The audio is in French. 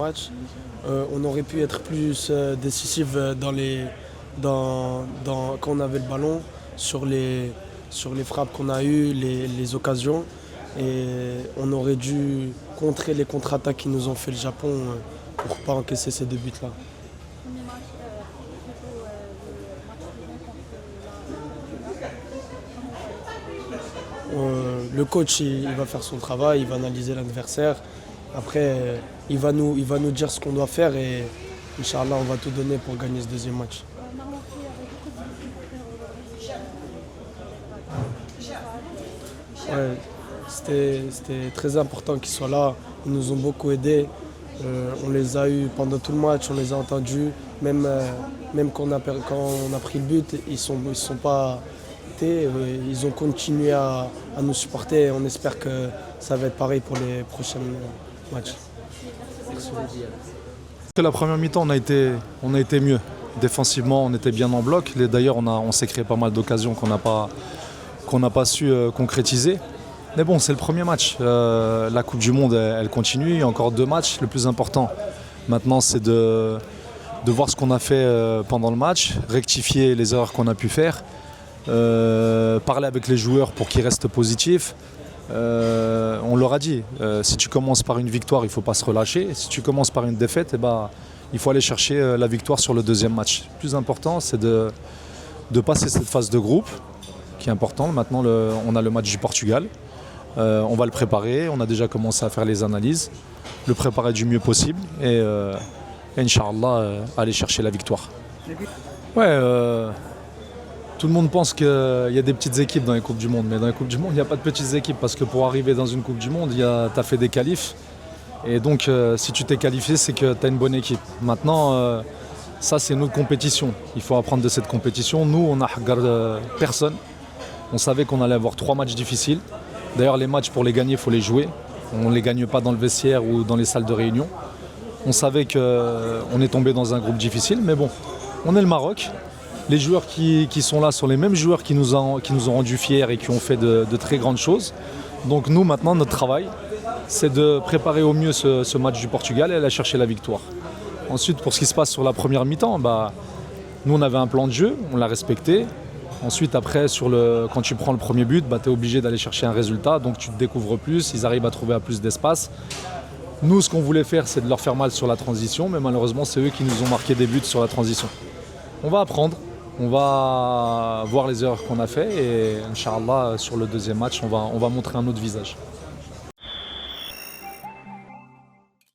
match. On aurait pu être plus décisif quand on avait le ballon, sur les frappes qu'on a eues, les occasions. Et on aurait dû contrer les contre-attaques qui nous ont fait le Japon pour ne pas encaisser ces deux buts-là. Premier match, plutôt le match suivant contre Le coach il va faire son travail, il va analyser l'adversaire. Après, il va nous dire ce qu'on doit faire et Inch'Allah, on va tout donner pour gagner ce deuxième match. Marmotti avait beaucoup de difficultés Ouais, c'était très important qu'ils soient là. Ils nous ont beaucoup aidés. On les a eus pendant tout le match, on les a entendus. Même quand on a pris le but, ils sont pas arrêtés. Ils ont continué à nous supporter et on espère que ça va être pareil pour les prochains matchs. Merci. La première mi-temps, on a été mieux. Défensivement, on était bien en bloc. D'ailleurs, on s'est créé pas mal d'occasions qu'on n'a pas su concrétiser. Mais bon, c'est le premier match. La Coupe du Monde, elle continue. Il y a encore 2 matchs. Le plus important, maintenant, c'est de voir ce qu'on a fait pendant le match, rectifier les erreurs qu'on a pu faire, parler avec les joueurs pour qu'ils restent positifs. On leur a dit, si tu commences par une victoire, il ne faut pas se relâcher. Si tu commences par une défaite, il faut aller chercher la victoire sur le deuxième match. Le plus important, c'est de passer cette phase de groupe, qui est important. Maintenant, on a le match du Portugal. On va le préparer. On a déjà commencé à faire les analyses, le préparer du mieux possible et Inch'Allah, aller chercher la victoire. Ouais, tout le monde pense qu'il y a des petites équipes dans les Coupes du Monde, mais dans les Coupes du Monde, il n'y a pas de petites équipes parce que pour arriver dans une Coupe du Monde, tu as fait des qualifs. Et donc, si tu t'es qualifié, c'est que tu as une bonne équipe. Maintenant, ça, c'est une autre compétition. Il faut apprendre de cette compétition. Nous, on n'a regardé personne. On savait qu'on allait avoir 3 matchs difficiles. D'ailleurs, les matchs, pour les gagner, il faut les jouer. On ne les gagne pas dans le vestiaire ou dans les salles de réunion. On savait qu'on est tombé dans un groupe difficile, mais bon, on est le Maroc. Les joueurs qui sont là sont les mêmes joueurs qui nous ont rendus fiers et qui ont fait de très grandes choses. Donc nous, maintenant, notre travail, c'est de préparer au mieux ce match du Portugal et aller chercher la victoire. Ensuite, pour ce qui se passe sur la première mi-temps, nous, on avait un plan de jeu, on l'a respecté. Ensuite, après, quand tu prends le premier but, tu es obligé d'aller chercher un résultat. Donc tu te découvres plus, ils arrivent à trouver plus d'espace. Nous, ce qu'on voulait faire, c'est de leur faire mal sur la transition, mais malheureusement, c'est eux qui nous ont marqué des buts sur la transition. On va apprendre. On va voir les erreurs qu'on a fait et Inch'Allah, sur le deuxième match, on va montrer un autre visage.